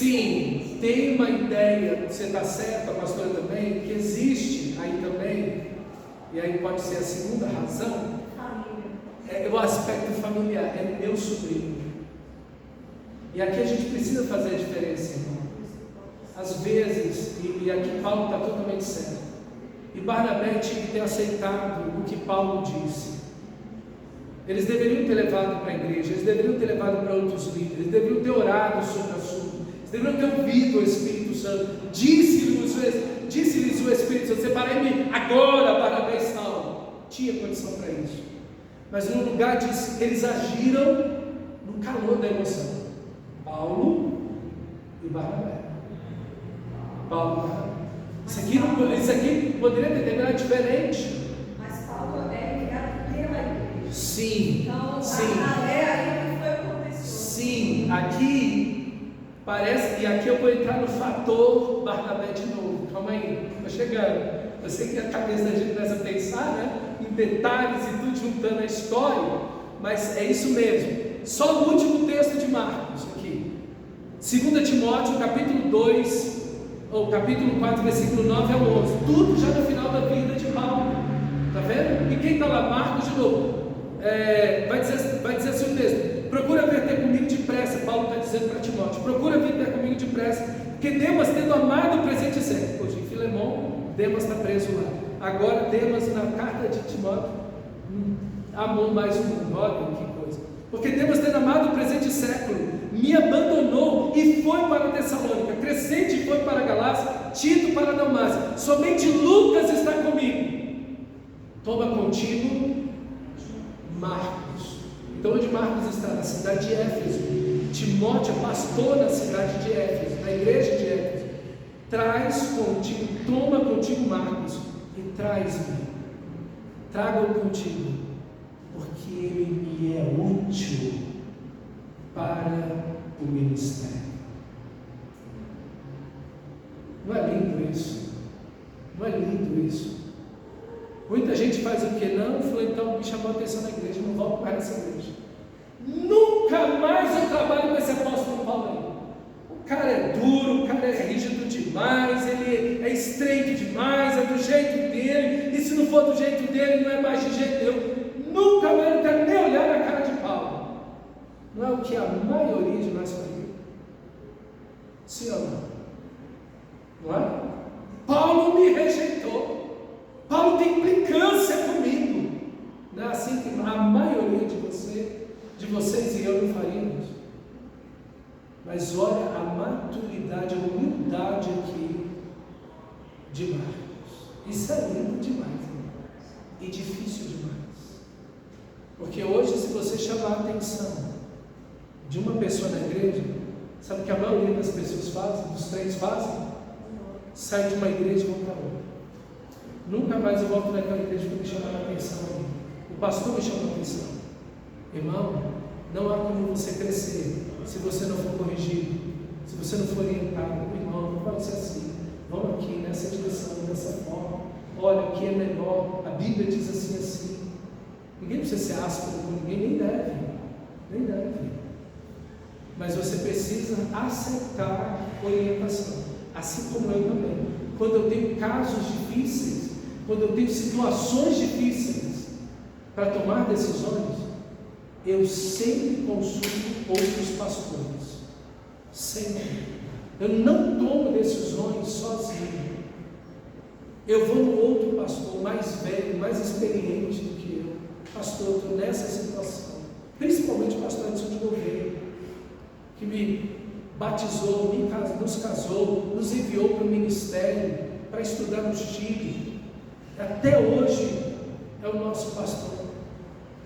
Sim, tem uma ideia, você está certo, a pastora também, que existe aí também, e aí pode ser a segunda razão, é o aspecto familiar, é meu sobrinho. E aqui a gente precisa fazer a diferença, irmão. Às vezes, e aqui Paulo está totalmente certo, e Barnabé tinha que ter aceitado o que Paulo disse. Eles deveriam ter levado para a igreja, eles deveriam ter levado para outros líderes, eles deveriam ter orado sobre o assunto, eles deveriam ter ouvido o Espírito Santo. Disse-lhes o Espírito Santo: separei-me agora para a salvo. Tinha condição para isso, mas no lugar disso, eles agiram no calor da emoção. Paulo e Barnabé. Paulo e Barnabé. Isso aqui poderia ter terminado diferente. Mas Paulo é ligado pela igreja. Sim, Então, sim. aí foi o professor. Sim, aqui parece, e aqui eu vou entrar no fator Barnabé de novo. Calma aí, estou chegando. Eu sei que a cabeça da gente começa a pensar, né, em detalhes e tudo juntando a história, mas é isso mesmo. Só o último texto de Marcos aqui, 2 Timóteo, capítulo 2, ou capítulo 4, versículo 9 ao 11. Tudo já no final da vida de Paulo. Está vendo? E quem está lá? Marcos de novo. Vai dizer assim o texto: procura vir ter comigo depressa. Paulo está dizendo para Timóteo: procura vir ter comigo depressa, porque Demas, tendo amado o presente século. Hoje em Filemão, Demas está preso lá. Agora Demas, na carta de Timóteo, amou mais o mundo. Olha que coisa. Porque Demas, tendo amado o presente século, me abandonou e foi para Tessalônica. Crescente foi para Galácia, Tito para Dalmácia. Somente Lucas está comigo. Toma contigo Marcos. Então, onde Marcos está? Na cidade de Éfeso. Timóteo é pastor na cidade de Éfeso, na igreja de Éfeso. Traz contigo, toma contigo Marcos e traz-me. Traga-o contigo, porque ele me é útil para o ministério. Não é lindo isso? Não é lindo isso? Muita gente faz o que? Não, então me chamou a atenção na igreja, não volto mais nessa igreja. Nunca mais eu trabalho com esse apóstolo Paulo aí. O cara é duro, o cara é rígido demais, ele é estreito demais, é do jeito dele, e se não for do jeito dele, não é mais de jeito meu. Nunca mais eu quero nem olhar na cara de Paulo. Não é o que a maioria de nós faria? Sim ou não? Não é? Paulo me rejeitou. Paulo tem implicância comigo. Não é assim que a maioria de vocês e eu não faríamos. Mas olha a maturidade, a humildade aqui de Marcos. Isso é lindo demais, irmão. E difícil demais. Porque hoje, se você chamar a atenção de uma pessoa na igreja, sabe o que a maioria das pessoas fazem, dos crentes fazem? Sai de uma igreja e vão para outra. Nunca mais eu volto naquela igreja para me chamar a atenção. O pastor me chamou a atenção. Irmão, não há como você crescer se você não for corrigido, se você não for orientado. Irmão, não pode ser assim. Vamos aqui nessa direção, dessa forma. Olha, aqui é melhor. A Bíblia diz assim, assim. Ninguém precisa ser áspero com ninguém, nem deve. Nem deve. Mas você precisa aceitar orientação. Assim como eu também. Quando eu tenho casos difíceis, quando eu tenho situações difíceis para tomar decisões, eu sempre consulto outros pastores. Sempre. Eu não tomo decisões sozinho. Eu vou no outro pastor mais velho, mais experiente do que eu. Pastor, eu estou nessa situação. Principalmente o pastor Edson de Gouveia, que me batizou, nos casou, nos enviou para o ministério, para estudar no Chile. Até hoje é o nosso pastor.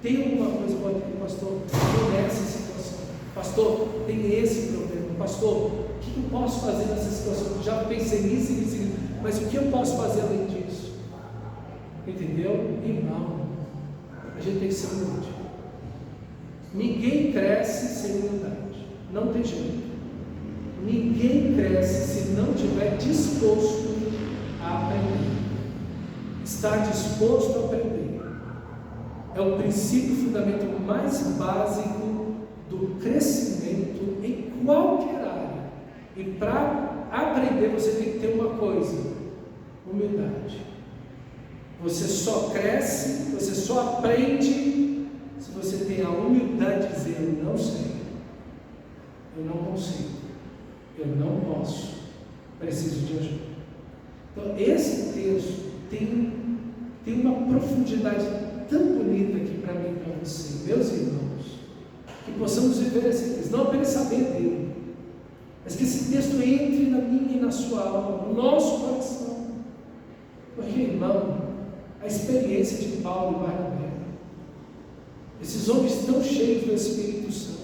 Tem alguma coisa para dizer, pastor? Estou nessa situação. Pastor, tem esse problema. Pastor, o que eu posso fazer nessa situação? Já pensei nisso, mas o que eu posso fazer além disso? Entendeu? Irmão, a gente tem que ser humilde. Ninguém cresce sem humildade. Não tem jeito. Ninguém cresce se não estiver disposto a aprender. Estar disposto a aprender é o princípio fundamental mais básico do crescimento em qualquer área. E para aprender você tem que ter uma coisa: humildade. Você só cresce, você só aprende se você tem a humildade de dizer: eu não sei, eu não consigo, eu não posso, preciso de ajuda. Então esse texto tem uma profundidade tão bonita aqui para mim e para você, meus irmãos, que possamos viver esse texto, não apenas saber dele, mas que esse texto entre na minha e na sua alma, no nosso coração. Porque, irmão, a experiência de Paulo e Barnabé, esses homens tão cheios do Espírito Santo,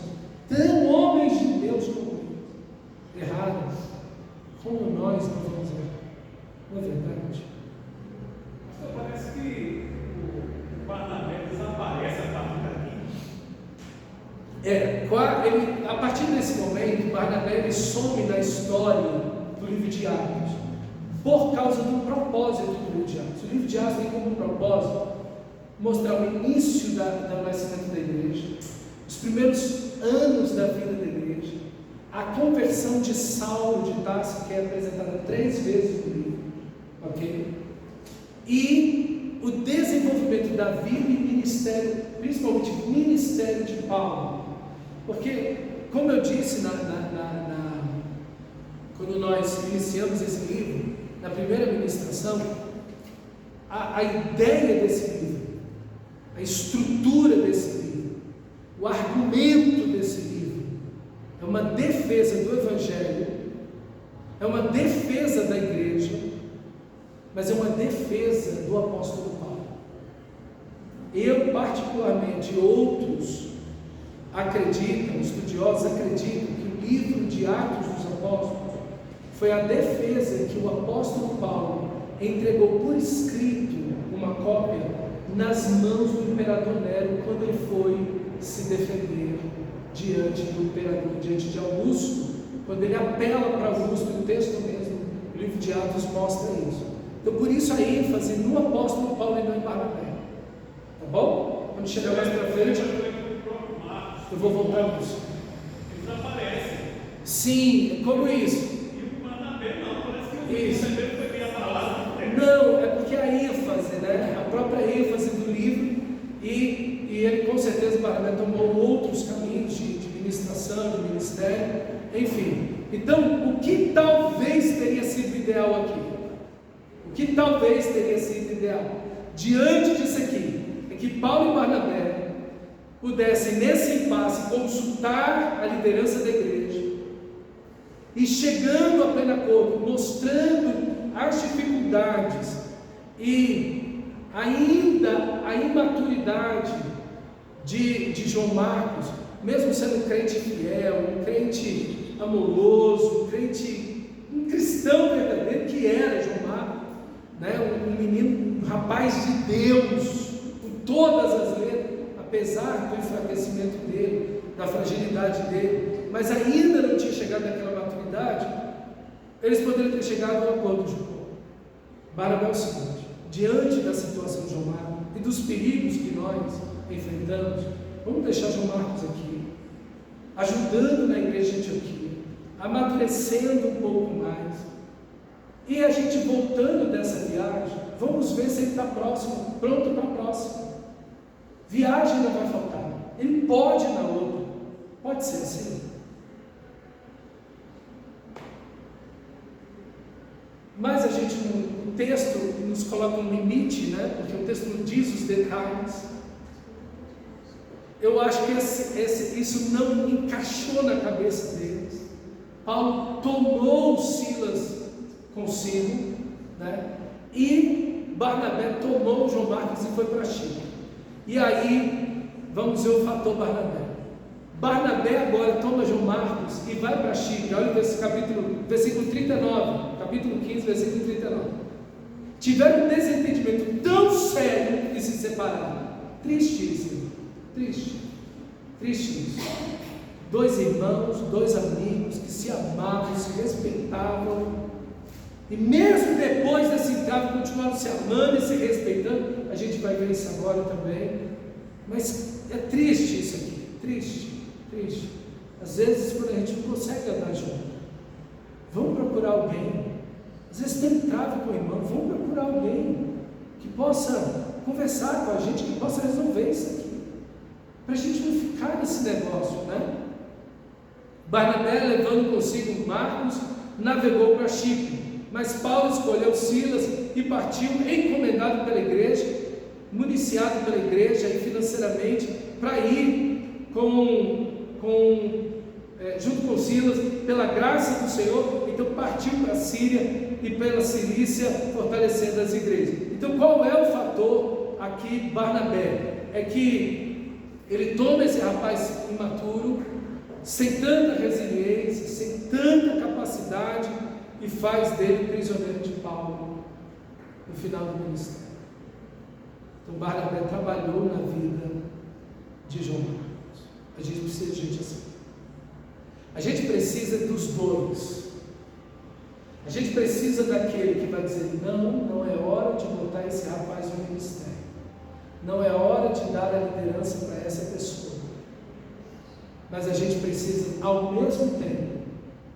tão homens de Deus como eles, erraram, como nós não vamos errar, não é verdade? Parece que o Barnabé desaparece a partir daqui. A partir desse momento, Barnabé ele some da história do livro de Atos, por causa do propósito do livro de Atos. O livro de Atos tem como propósito mostrar o início do nascimento da igreja, os primeiros anos da vida da igreja, a conversão de Saulo de Tarso, que é apresentada 3 vezes no livro, ok? E o desenvolvimento da vida e ministério, principalmente ministério de Paulo, porque, como eu disse quando nós iniciamos esse livro, na primeira ministração, a ideia desse livro, a estrutura desse livro, o argumento desse livro, é uma defesa do Evangelho, é uma defesa da igreja, mas é uma defesa do apóstolo Paulo. Eu, particularmente, outros acreditam, estudiosos acreditam, que o livro de Atos dos Apóstolos foi a defesa que o apóstolo Paulo entregou por escrito, uma cópia, nas mãos do imperador Nero, quando ele foi se defender diante do imperador, diante de Augusto, quando ele apela para Augusto, o texto mesmo, o livro de Atos mostra isso. Então, por isso a ênfase no apóstolo Paulo e não em Barnabé. Tá bom? Quando chegar mais para frente, eu vou voltar nisso. Eles aparecem. Sim, como isso? E o Barnabé não, parece que o Isso. Barnabé foi bem abalado. Não, é porque a ênfase, né? A própria ênfase do livro, e ele com certeza, Barnabé tomou outros caminhos de ministração, de ministério, enfim. Então, o que talvez teria sido ideal aqui? O que talvez teria sido ideal diante disso aqui é que Paulo e Barnabé pudessem, nesse impasse, consultar a liderança da igreja e, chegando a pleno acordo, mostrando as dificuldades e ainda a imaturidade de João Marcos, mesmo sendo um crente fiel, um crente amoroso, um cristão verdadeiro, que era João Marcos, né? Um menino, um rapaz de Deus, com todas as letras, apesar do enfraquecimento dele, da fragilidade dele, mas ainda não tinha chegado naquela maturidade. Eles poderiam ter chegado a um acordo de Paulo. Barnabé é o seguinte: diante da situação de João Marcos e dos perigos que nós enfrentamos, vamos deixar João Marcos aqui, ajudando na igreja de Antioquia, amadurecendo um pouco mais, e a gente voltando dessa viagem, vamos ver se ele está próximo, pronto para a próxima. Viagem não vai faltar, ele pode ir na outra, pode ser assim. Mas a gente, o texto nos coloca um limite, né? Porque o texto não diz os detalhes. Eu acho que isso não encaixou na cabeça deles. Paulo tomou Silas consigo, né? E Barnabé tomou João Marcos e foi para Chipre. E aí, vamos ver o fator Barnabé. Barnabé agora toma João Marcos e vai para Chipre. Olha esse versículo 39, capítulo 15, versículo 39. Tiveram um desentendimento tão sério que se separaram. Tristíssimo, triste isso. Dois irmãos, dois amigos que se amavam, se respeitavam, e mesmo depois desse entrave continuaram se amando e se respeitando. A gente vai ver isso agora também, mas é triste isso aqui, triste. Às vezes quando a gente não consegue andar junto, vamos procurar alguém. Às vezes tem entrave com o irmão, vamos procurar alguém que possa conversar com a gente, que possa resolver isso aqui, para a gente não ficar nesse negócio, né? Barnabé, levando consigo Marcos, navegou para Chipre, mas Paulo escolheu Silas e partiu, encomendado pela igreja, municiado pela igreja e financeiramente, para ir junto com Silas, pela graça do Senhor. Então partiu para a Síria e pela Cilícia, fortalecendo as igrejas. Então qual é o fator aqui, Barnabé? É que ele toma esse rapaz imaturo, sem tanta resiliência, sem tanta capacidade, e faz dele prisioneiro de Paulo no final do ministério. Então Barnabé trabalhou na vida de João Marcos. A gente precisa de gente assim. A gente precisa dos dois. A gente precisa daquele que vai dizer: não é hora de botar esse rapaz no ministério, não é hora de dar a liderança para essa pessoa. Mas a gente precisa, ao mesmo tempo,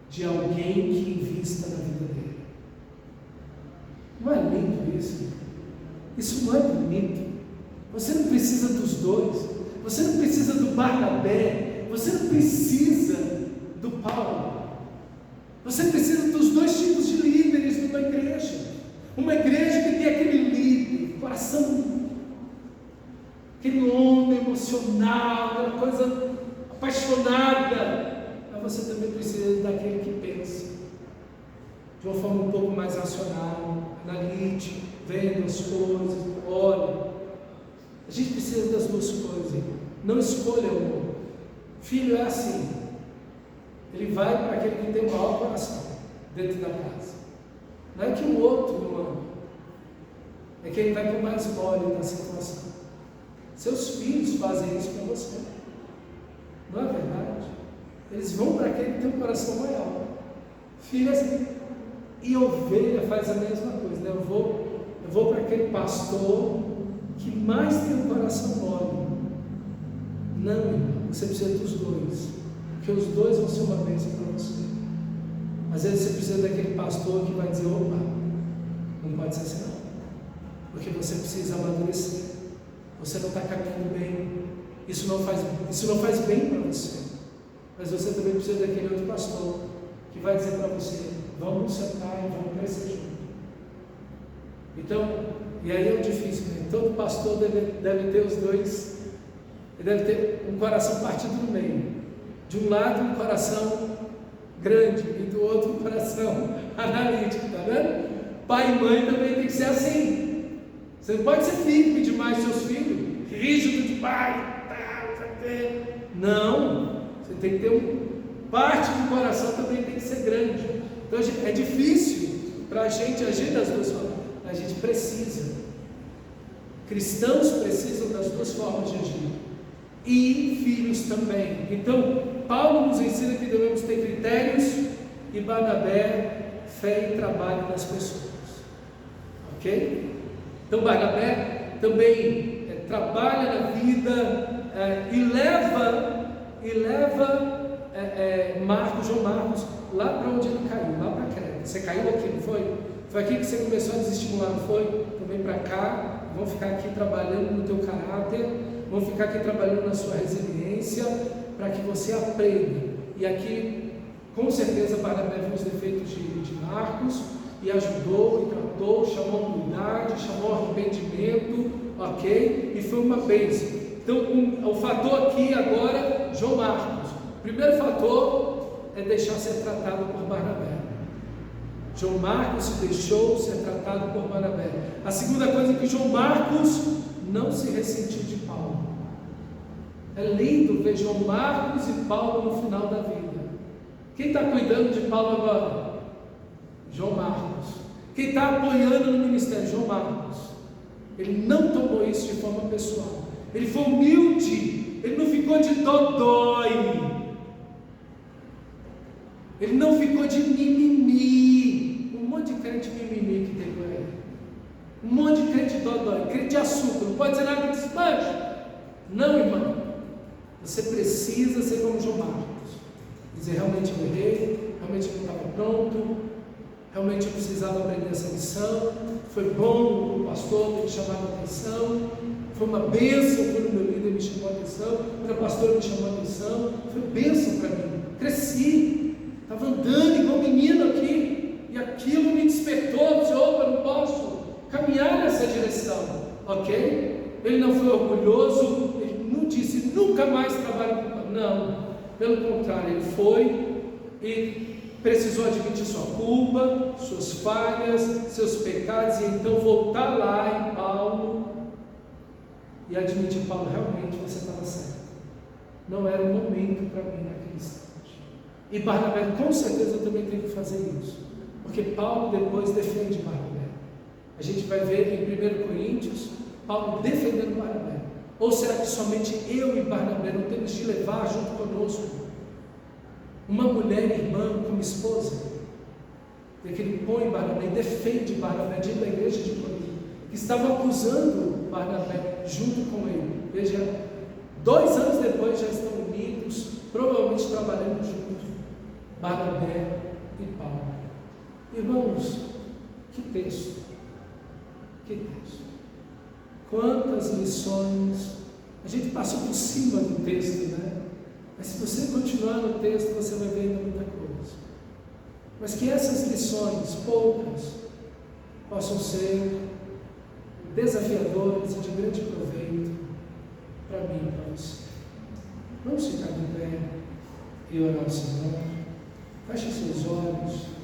de alguém que invista na vida dele. Não é lindo isso? Isso não é bonito? Você não precisa dos dois. Você não precisa do Barnabé. Você não precisa do Paulo. Você precisa dos dois tipos de líderes numa igreja. Uma igreja que tem aquele líder, coração, aquele homem emocional, aquela coisa apaixonada. Mas você também precisa daquele que pensa de uma forma um pouco mais racional, analítica, vendo as coisas, olha. A gente precisa das duas coisas, irmão. Não escolha um. Filho é assim, ele vai para aquele que tem o maior coração dentro da casa. Não é que o outro não ama, é que ele vai com mais mole na situação. Seus filhos fazem isso com você, não é verdade? Eles vão para aquele que tem um coração maior. Filho é assim. E ovelha faz a mesma coisa, né? Eu vou para aquele pastor que mais tem um coração mole. Não, irmão, você precisa dos dois, porque os dois vão ser uma bênção para você. Às vezes você precisa daquele pastor que vai dizer: opa, não pode ser assim não, porque você precisa amadurecer, você não está caminhando bem, isso não faz bem para você. Mas você também precisa daquele outro pastor que vai dizer para você: vamos sentar e vamos crescer junto. Então, e aí é o difícil, né? Todo pastor deve ter os dois. Ele deve ter um coração partido no meio. De um lado um coração grande e do outro um coração analítico, tá vendo? Pai e mãe também tem que ser assim. Você não pode ser firme demais seus filhos, rígido demais, não. Você tem que ter parte do coração também tem que ser grande. Então é difícil para a gente agir das duas formas. A gente precisa. Cristãos precisam das duas formas de agir. E filhos também. Então, Paulo nos ensina que devemos ter critérios, e Barnabé, fé e trabalho nas pessoas. Ok? Então, Barnabé também trabalha na vida e leva João Marcos lá para onde ele caiu, lá para Creta. Você caiu aqui, não foi? Foi aqui que você começou a desestimular, não foi? Então vem para cá, vão ficar aqui trabalhando no teu caráter, vão ficar aqui trabalhando na sua resiliência, para que você aprenda. E aqui, com certeza, Barnabé viu os defeitos de Marcos, e ajudou, e tratou, chamou a humildade, chamou o arrependimento, ok? E foi uma bênção. Então, o fator aqui agora, João Marcos. O primeiro fator é deixar ser tratado por Barnabé. João Marcos deixou ser tratado por Barnabé. A segunda coisa é que João Marcos não se ressentiu de Paulo. É lindo ver João Marcos e Paulo no final da vida. Quem está cuidando de Paulo agora? João Marcos. Quem está apoiando no ministério? João Marcos. Ele não tomou isso de forma pessoal. Ele foi humilde. Ele não ficou de dodói. Ele não ficou de mimimi. Um monte de crente mimimi que tem por aí. Um monte de crente dodói. Crente de açúcar. Não pode dizer nada que desmancha. Não, irmão. Você precisa ser como João Marcos. Dizer, realmente eu errei. Realmente eu não estava pronto. Realmente eu precisava aprender essa lição. Foi bom o pastor ter me chamado a atenção. Foi uma bênção quando o meu líder me chamou a atenção. Quando o pastor me chamou a atenção. Foi bênção para mim. Cresci. Estava andando igual menino aqui. E aquilo me despertou. Disse, opa, eu não posso caminhar nessa direção. Ok? Ele não foi orgulhoso. Ele não disse, nunca mais trabalho com... Não. Pelo contrário, ele foi e precisou admitir sua culpa, suas falhas, seus pecados, e então voltar lá em Paulo e admitir, Paulo, realmente você estava certo. Não era o momento para mim naquele instante. E Barnabé com certeza também tem que fazer isso, porque Paulo depois defende Barnabé. A gente vai ver em 1 Coríntios, Paulo defendendo Barnabé. Ou será que somente eu e Barnabé não temos de levar junto conosco uma mulher irmã como esposa? E que ele põe Barnabé e defende Barnabé dentro da igreja de Corinto, que estava acusando Barnabé junto com ele. Veja, 2 anos depois já estão unidos, provavelmente trabalhando juntos, Barnabé e Paulo. Irmãos, que texto, que texto. Quantas lições, a gente passou por cima do texto, né? Mas se você continuar no texto, você vai ver muita coisa. Mas que essas lições, poucas, possam ser desafiadoras e de grande proveito para mim e para você. Vamos ficar de pé e orar ao Senhor. Feche seus olhos.